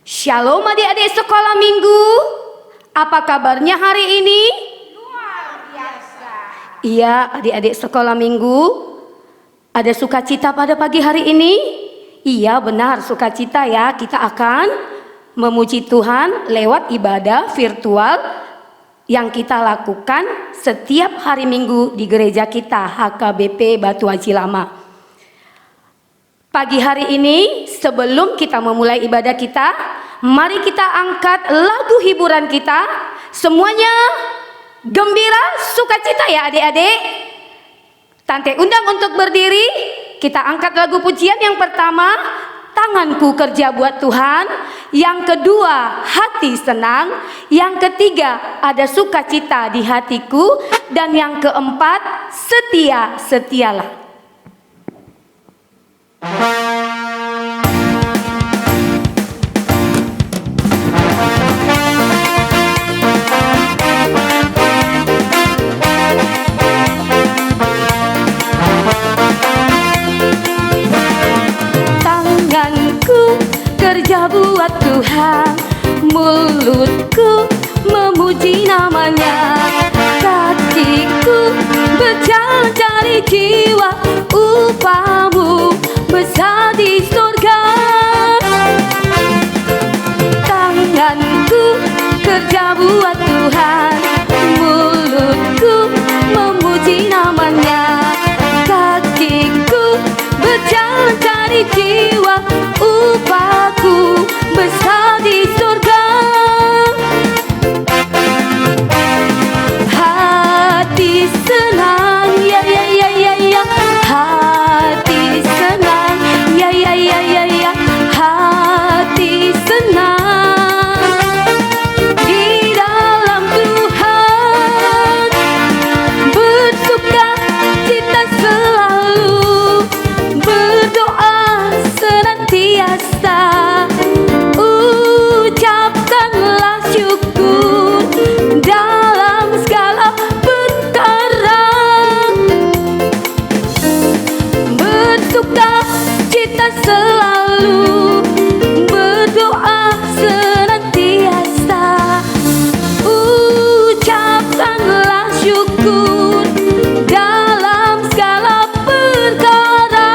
Shalom adik-adik sekolah minggu. Apa kabarnya hari ini? Luar biasa. Iya, adik-adik sekolah minggu. Ada sukacita pada pagi hari ini? Iya, benar, sukacita ya. Kita akan memuji Tuhan lewat ibadah virtual yang kita lakukan setiap hari Minggu di gereja kita HKBP Batu Haji Lama. Pagi hari ini sebelum kita memulai ibadah kita, mari kita angkat lagu hiburan kita. Semuanya gembira, sukacita ya adik-adik. Tante undang untuk berdiri. Kita angkat lagu pujian yang pertama, tanganku kerja buat Tuhan. Yang kedua, hati senang. Yang ketiga, ada sukacita di hatiku. Dan yang keempat, setia, setialah. Tanganku kerja buat Tuhan, mulutku memuji namanya, kakiku berjalan cari jiwa, upahmu besar di surga. Tanganku kerja buat Tuhan, mulutku memuji namanya, kakiku berjalan cari jiwa, upahku besar di surga. Hati senang, ya ya ya ya ya. Hati senang, ya ya ya ya ya. Hati senang di dalam Tuhan, bersuka cita selalu, berdoa senantiasa, ucapkanlah syukur dalam segala perkara. Bersuka cita selalu, berdoa senantiasa, ucapkanlah syukur dalam segala perkara.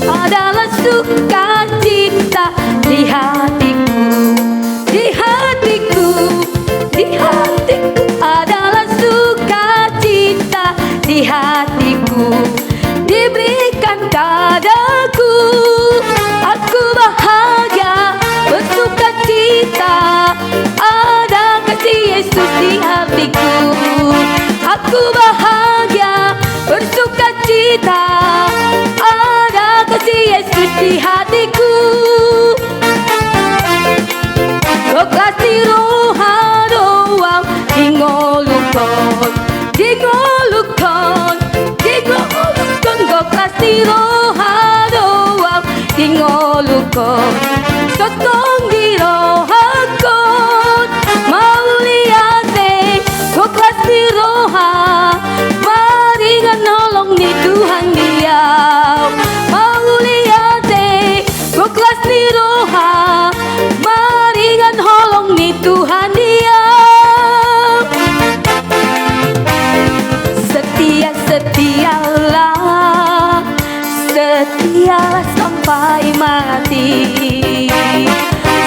Adalah sukacita di hatiku, di hatiku, di hatiku. Adalah sukacita di hatiku, diberikan padaku. Aku bahagia, bersukacita, ada kasih Yesus di hatiku. Aku bahagia, bersukacita, ada kasih Yesus di hatiku. Lokasi roha doang dingolukon, dingolukon, dingolukon. Lokasi roha doang dingolukon, sotong di rohakon. Mau lihat deh, lokasi roha, mari nolong nih Tuhan dia. Mau lihat deh, lokasi roha, mari nolong nih Tuhan dia. Setia, setialah, setialah sampai mati,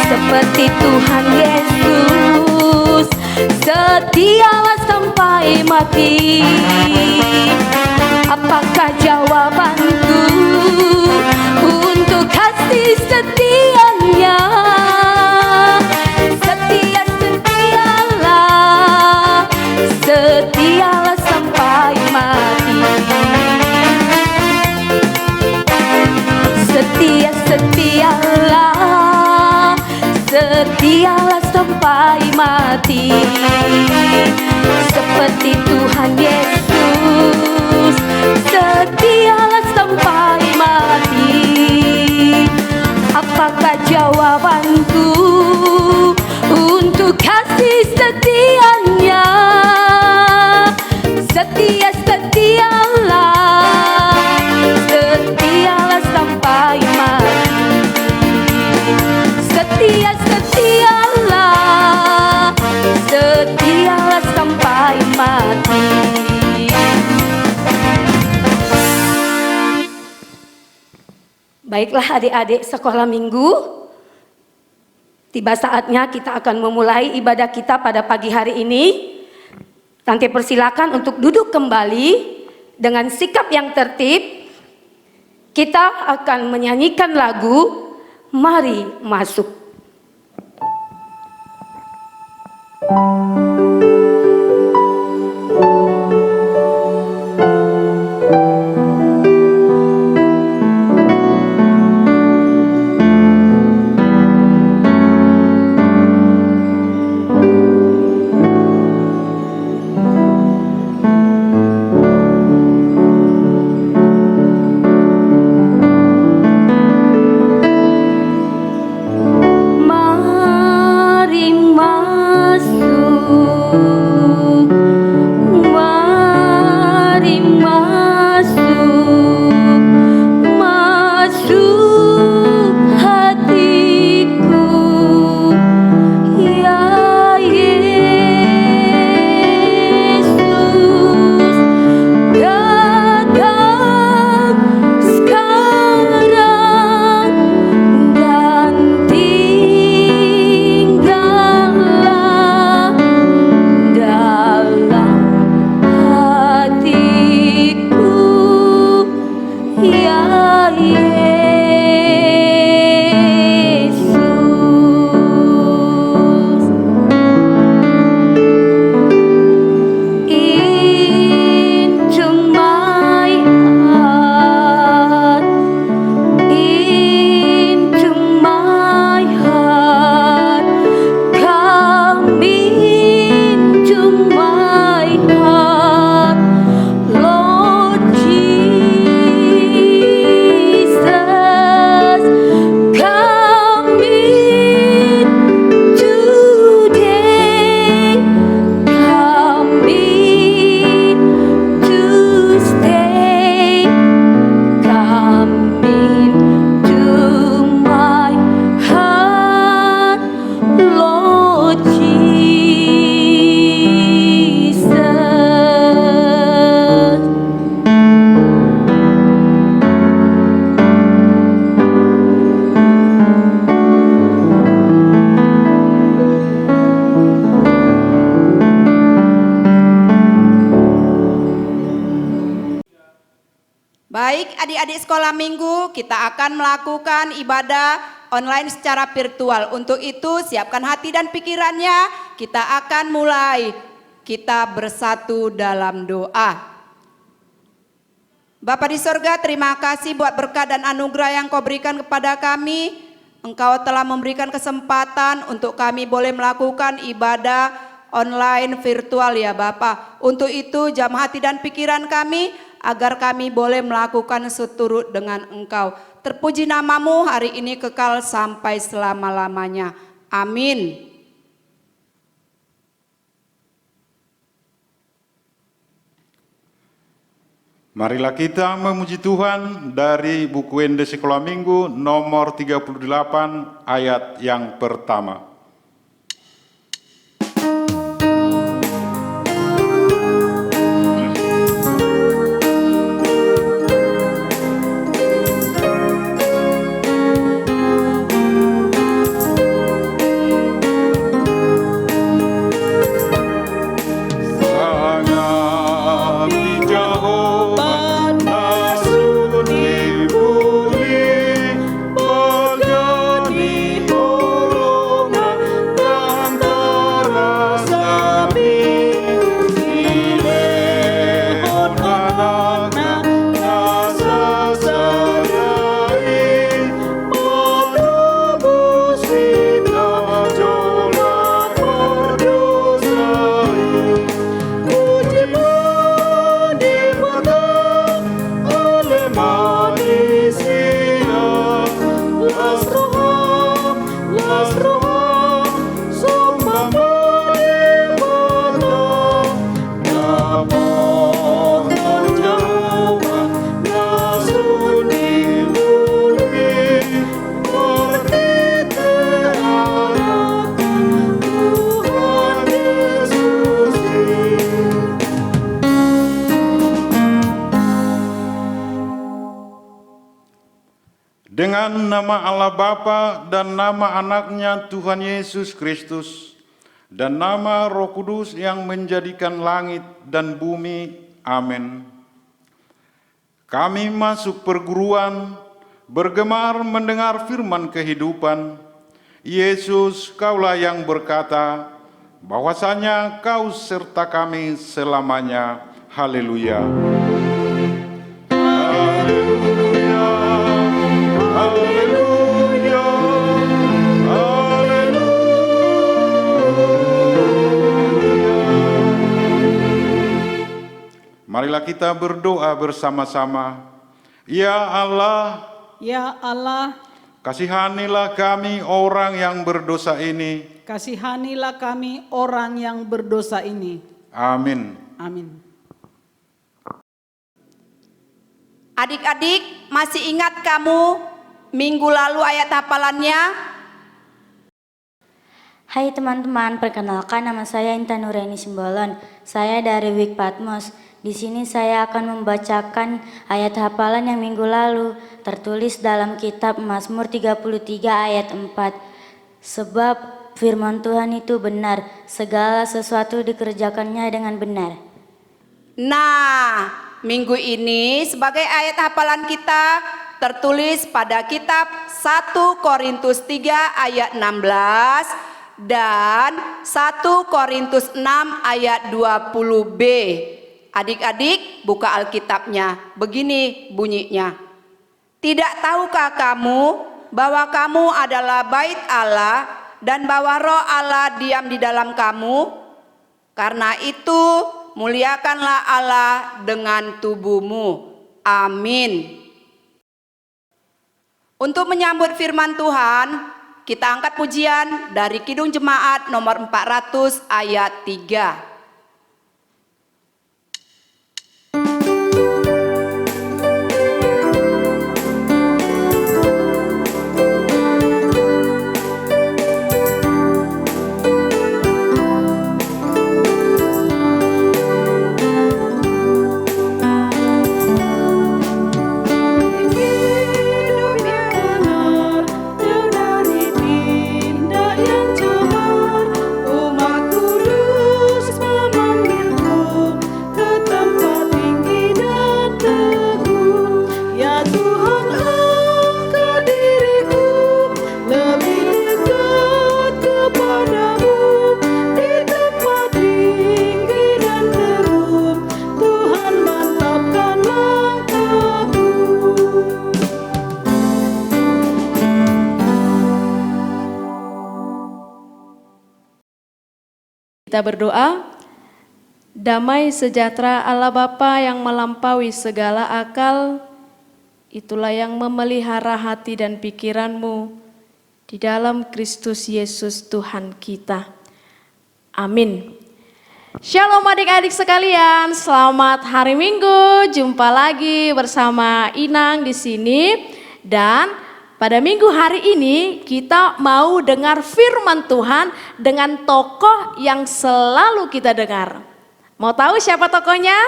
seperti Tuhan Yesus. Setialah sampai mati. Apakah jawabanku untuk kasih setianya? Setia, setialah, setialah sampai mati. Setia, setialah, setialah sampai mati, seperti Tuhan Yesus. Baiklah adik-adik sekolah minggu, tiba saatnya kita akan memulai ibadah kita pada pagi hari ini. Tante persilakan untuk duduk kembali dengan sikap yang tertib. Kita akan menyanyikan lagu Mari Masuk. Baik adik-adik sekolah minggu, kita akan melakukan ibadah online secara virtual. Untuk itu siapkan hati dan pikirannya, kita akan mulai. Kita bersatu dalam doa. Bapa di sorga, terima kasih buat berkat dan anugerah yang Kau berikan kepada kami. Engkau telah memberikan kesempatan untuk kami boleh melakukan ibadah online virtual ya Bapa. Untuk itu jam hati dan pikiran kami, agar kami boleh melakukan seturut dengan Engkau. Terpuji namamu hari ini kekal sampai selama-lamanya. Amin. Marilah kita memuji Tuhan dari buku Ende Sekolah Minggu nomor 38 ayat yang pertama. Bagi dengan nama Allah Bapa dan nama anaknya Tuhan Yesus Kristus, dan nama Roh Kudus yang menjadikan langit dan bumi. Amin. Kami masuk perguruan, bergemar mendengar firman kehidupan. Yesus, Kaulah yang berkata, bahwasanya Kau serta kami selamanya. Haleluya. Haleluya. Haleluya. Haleluya. Marilah kita berdoa bersama-sama. Ya Allah, Ya Allah, kasihanilah kami orang yang berdosa ini. kasihanilah kami orang yang berdosa ini. Amin. Amin. Adik-adik, masih ingat kamu minggu lalu ayat hafalannya? Hai teman-teman, perkenalkan nama saya Intan Nureni Simbolon. Saya dari Wik Patmos. Di sini saya akan membacakan ayat hafalan yang minggu lalu tertulis dalam kitab Mazmur 33 ayat 4. Sebab firman Tuhan itu benar, segala sesuatu dikerjakannya dengan benar. Nah, minggu ini sebagai ayat hafalan kita tertulis pada kitab 1 Korintus 3 ayat 16 dan 1 Korintus 6 ayat 20b. Adik-adik buka Alkitabnya, begini bunyinya. Tidak tahukah kamu bahwa kamu adalah bait Allah dan bahwa Roh Allah diam di dalam kamu? Karena itu muliakanlah Allah dengan tubuhmu. Amin. Untuk menyambut firman Tuhan, kita angkat pujian dari Kidung Jemaat nomor 400 ayat 3. Kita berdoa. Damai sejahtera Allah Bapa yang melampaui segala akal, itulah yang memelihara hati dan pikiranmu di dalam Kristus Yesus Tuhan kita. Amin. Shalom adik-adik sekalian, selamat hari Minggu. Jumpa lagi bersama Inang di sini, dan pada minggu hari ini kita mau dengar firman Tuhan dengan tokoh yang selalu kita dengar. Mau tahu siapa tokohnya?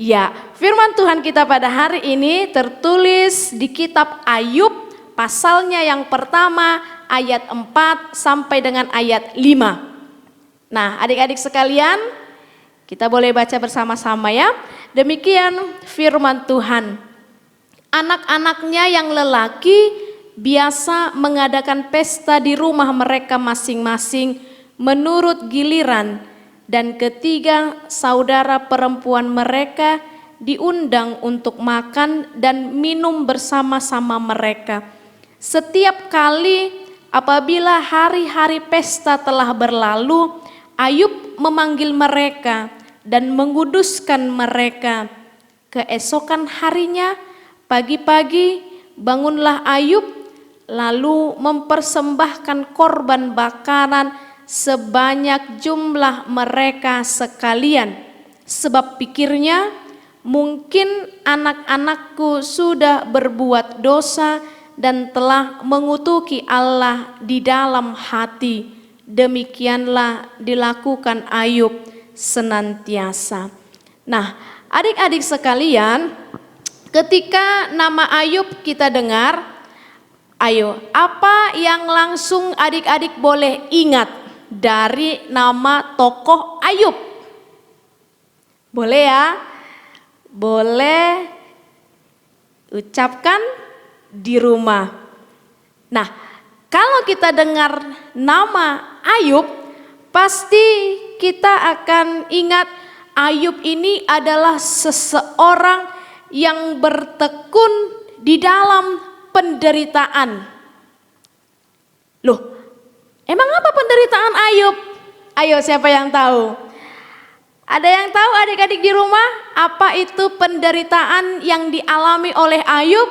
Ya, firman Tuhan kita pada hari ini tertulis di kitab Ayub, pasalnya yang pertama ayat 4 sampai dengan ayat 5. Nah, adik-adik sekalian, kita boleh baca bersama-sama ya. Demikian firman Tuhan. Anak-anaknya yang lelaki biasa mengadakan pesta di rumah mereka masing-masing menurut giliran, dan ketiga saudara perempuan mereka diundang untuk makan dan minum bersama-sama mereka. Setiap kali apabila hari-hari pesta telah berlalu, Ayub memanggil mereka dan menguduskan mereka. Keesokan harinya, pagi-pagi bangunlah Ayub, lalu mempersembahkan korban bakaran sebanyak jumlah mereka sekalian. Sebab pikirnya, mungkin anak-anakku sudah berbuat dosa dan telah mengutuki Allah di dalam hati. Demikianlah dilakukan Ayub senantiasa. Nah, adik-adik sekalian, ketika nama Ayub kita dengar, Ayo, apa yang langsung adik-adik boleh ingat dari nama tokoh Ayub? Boleh ya? Boleh ucapkan di rumah. Nah, kalau kita dengar nama Ayub, pasti kita akan ingat Ayub ini adalah seseorang yang bertekun di dalam penderitaan. Loh, emang apa penderitaan Ayub? Ayo, siapa yang tahu? Ada yang tahu adik-adik di rumah apa itu penderitaan yang dialami oleh Ayub?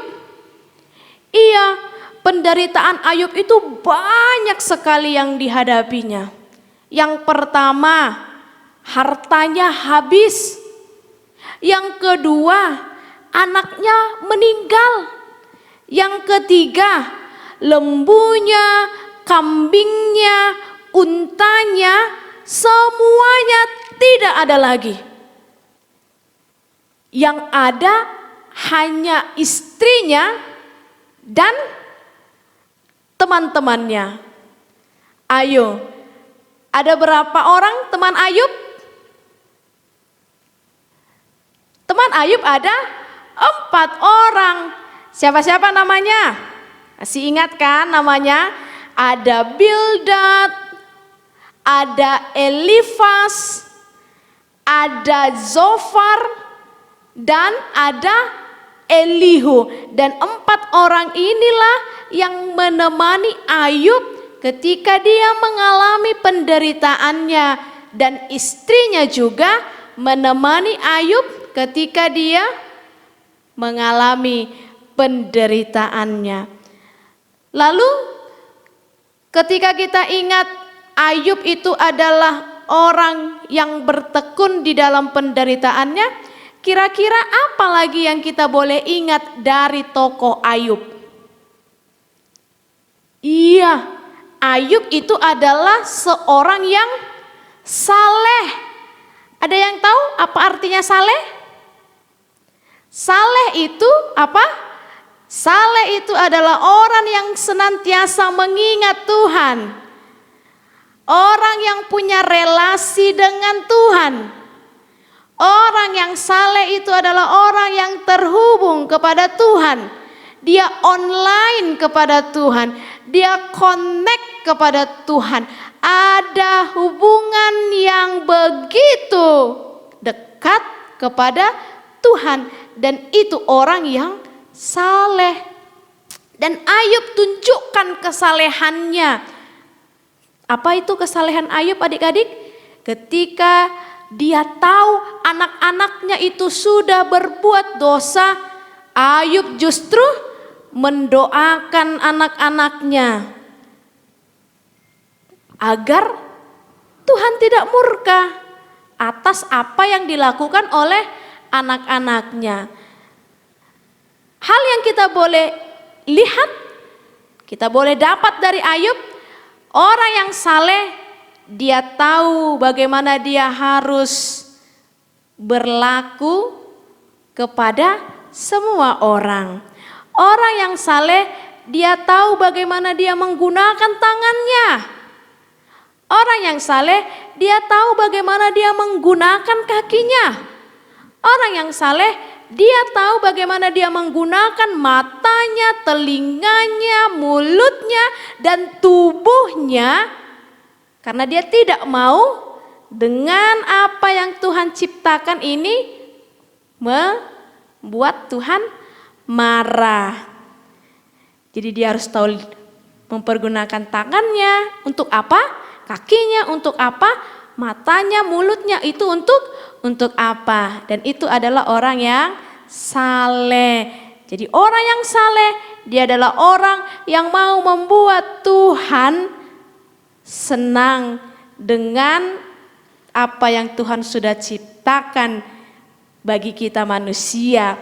Iya, penderitaan Ayub itu banyak sekali yang dihadapinya. Yang pertama, hartanya habis. Yang kedua, anaknya meninggal. Yang ketiga, lembunya, kambingnya, untanya, semuanya tidak ada lagi. Yang ada hanya istrinya dan teman-temannya. Ayo, ada berapa orang teman Ayub? Teman Ayub ada 4 orang. Siapa-siapa namanya? Masih ingat kan namanya? Ada Bildad, ada Elifas, ada Zofar, dan ada Elihu. Dan 4 orang inilah yang menemani Ayub ketika dia mengalami penderitaannya. Dan istrinya juga menemani Ayub ketika dia mengalami penderitaannya. Lalu ketika kita ingat Ayub itu adalah orang yang bertekun di dalam penderitaannya, kira-kira apa lagi yang kita boleh ingat dari tokoh Ayub? Iya, Ayub itu adalah seorang yang saleh. Ada yang tahu apa artinya saleh? Saleh itu apa? Saleh itu adalah orang yang senantiasa mengingat Tuhan. Orang yang punya relasi dengan Tuhan. Orang yang saleh itu adalah orang yang terhubung kepada Tuhan. Dia online kepada Tuhan. Dia connect kepada Tuhan. Ada hubungan yang begitu dekat kepada Tuhan. Dan itu orang yang saleh. Dan Ayub tunjukkan kesalehannya. Apa itu kesalehan Ayub adik-adik? Ketika dia tahu anak-anaknya itu sudah berbuat dosa, Ayub justru mendoakan anak-anaknya agar Tuhan tidak murka atas apa yang dilakukan oleh anak-anaknya. Hal yang kita boleh lihat, kita boleh dapat dari Ayub, orang yang saleh, dia tahu bagaimana dia harus berlaku kepada semua orang. Orang yang saleh, dia tahu bagaimana dia menggunakan tangannya. Orang yang saleh, dia tahu bagaimana dia menggunakan kakinya. Orang yang saleh, dia tahu bagaimana dia menggunakan matanya, telinganya, mulutnya, dan tubuhnya. Karena dia tidak mau dengan apa yang Tuhan ciptakan ini membuat Tuhan marah. Jadi dia harus tahu mempergunakan tangannya untuk apa? Kakinya untuk apa? Matanya, mulutnya itu untuk apa? Dan itu adalah orang yang saleh. Jadi orang yang saleh, dia adalah orang yang mau membuat Tuhan senang dengan apa yang Tuhan sudah ciptakan bagi kita manusia.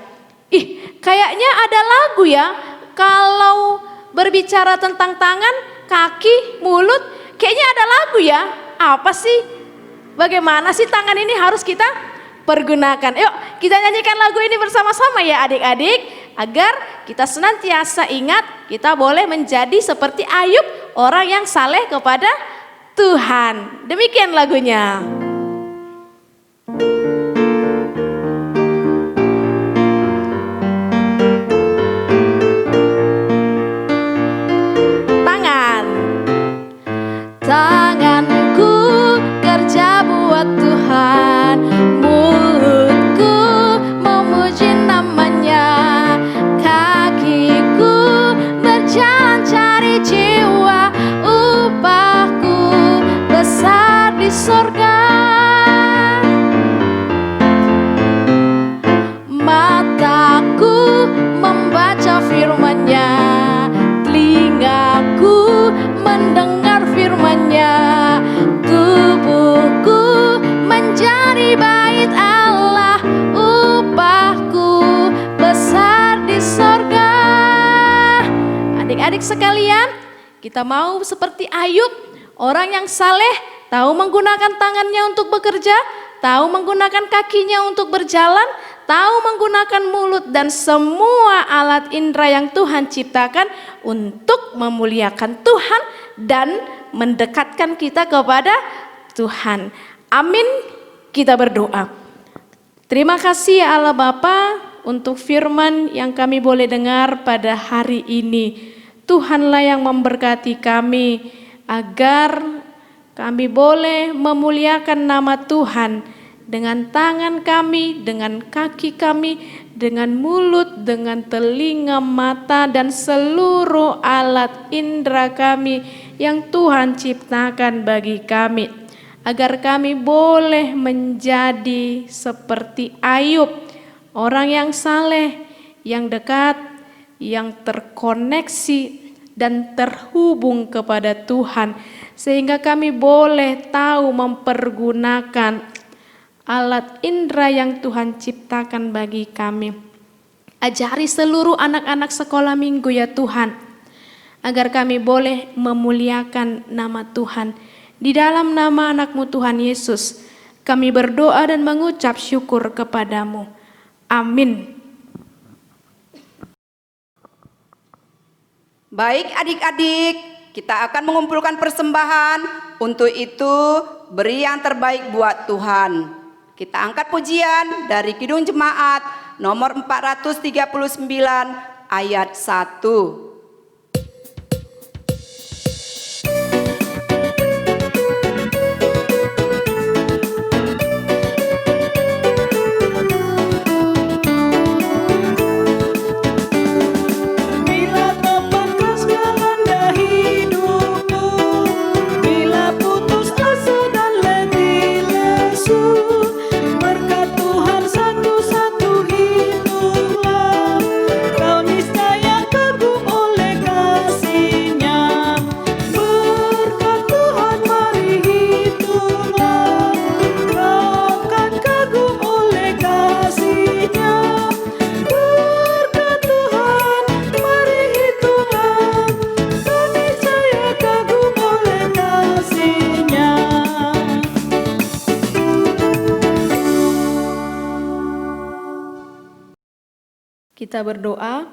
Kayaknya ada lagu ya, kalau berbicara tentang tangan, kaki, mulut, kayaknya ada lagu ya. Apa sih? Bagaimana sih tangan ini harus kita pergunakan? Yuk kita nyanyikan lagu ini bersama-sama ya adik-adik. agar kita senantiasa ingat kita boleh menjadi seperti Ayub, orang yang saleh kepada Tuhan. Demikian lagunya. Tanganku kerja buat Tuhan, mulutku memuji namanya, kakiku berjalan cari jiwa, upahku besar di sorga. Mataku membaca firman-Nya, telingaku mendengar firman-Nya, tubuhku menjadi bait Allah, upahku besar di sorga. Adik-adik sekalian, kita mau seperti Ayub, orang yang saleh, tahu menggunakan tangannya untuk bekerja, tahu menggunakan kakinya untuk berjalan, tahu menggunakan mulut dan semua alat indera yang Tuhan ciptakan untuk memuliakan Tuhan dan mendekatkan kita kepada Tuhan. Amin. Kita berdoa. Terima kasih ya Allah Bapa untuk firman yang kami boleh dengar pada hari ini. Tuhanlah yang memberkati kami agar kami boleh memuliakan nama Tuhan dengan tangan kami, dengan kaki kami, dengan mulut, dengan telinga, mata, dan seluruh alat indera kami yang Tuhan ciptakan bagi kami. Agar kami boleh menjadi seperti Ayub, orang yang saleh, yang dekat, yang terkoneksi dan terhubung kepada Tuhan. Sehingga kami boleh tahu mempergunakan alat indera yang Tuhan ciptakan bagi kami. Ajari seluruh anak-anak sekolah minggu ya Tuhan, agar kami boleh memuliakan nama Tuhan. Di dalam nama anak-Mu Tuhan Yesus, kami berdoa dan mengucap syukur kepadamu. Amin. Baik adik-adik, kita akan mengumpulkan persembahan. Untuk itu beri yang terbaik buat Tuhan. Kita angkat pujian dari Kidung Jemaat nomor 439 ayat 1. Kita berdoa.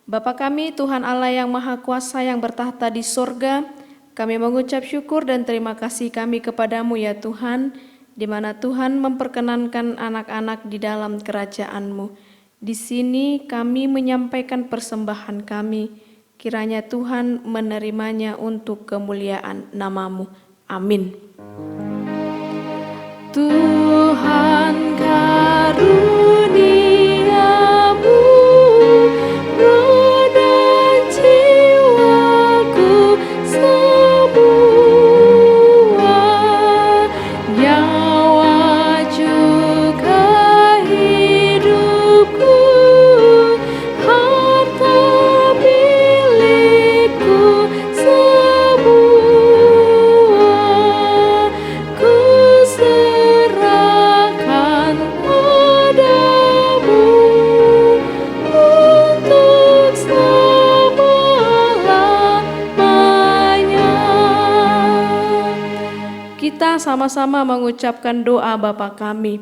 Bapa kami, Tuhan Allah yang Maha Kuasa yang bertahta di sorga, kami mengucap syukur dan terima kasih kami kepadamu ya Tuhan, di mana Tuhan memperkenankan anak-anak di dalam kerajaan-Mu. Di sini kami menyampaikan persembahan kami, kiranya Tuhan menerimanya untuk kemuliaan nama-Mu. Amin. Tuhan karuniamu, roh dan jiwaku semua, nyawa juga hidupku, harta milikku semua, ku serahkan padamu untuk selama-lamanya. Kita sama-sama mengucapkan doa Bapa kami.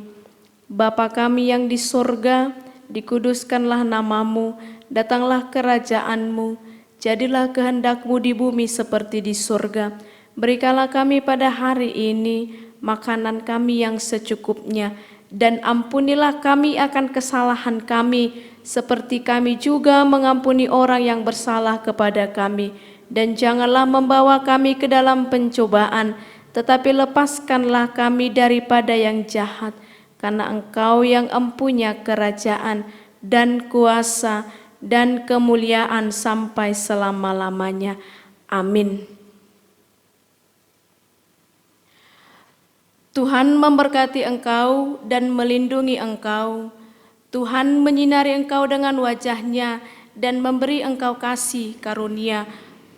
Bapa kami yang di sorga, dikuduskanlah namamu, datanglah kerajaanmu, jadilah kehendakmu di bumi seperti di surga. Berikanlah kami pada hari ini makanan kami yang secukupnya, dan ampunilah kami akan kesalahan kami, seperti kami juga mengampuni orang yang bersalah kepada kami. Dan janganlah membawa kami ke dalam pencobaan, tetapi lepaskanlah kami daripada yang jahat. Karena Engkau yang empunya kerajaan dan kuasa dan kemuliaan sampai selama-lamanya. Amin. Tuhan memberkati engkau dan melindungi engkau. Tuhan menyinari engkau dengan wajah-Nya dan memberi engkau kasih karunia.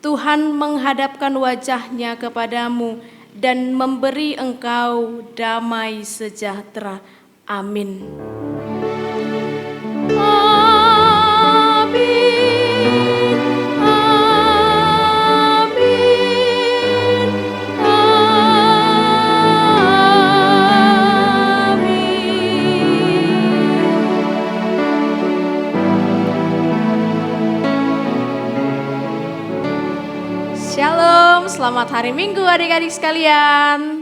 Tuhan menghadapkan wajah-Nya kepadamu dan memberi engkau damai sejahtera. Amin. Shalom, selamat hari Minggu adik-adik sekalian.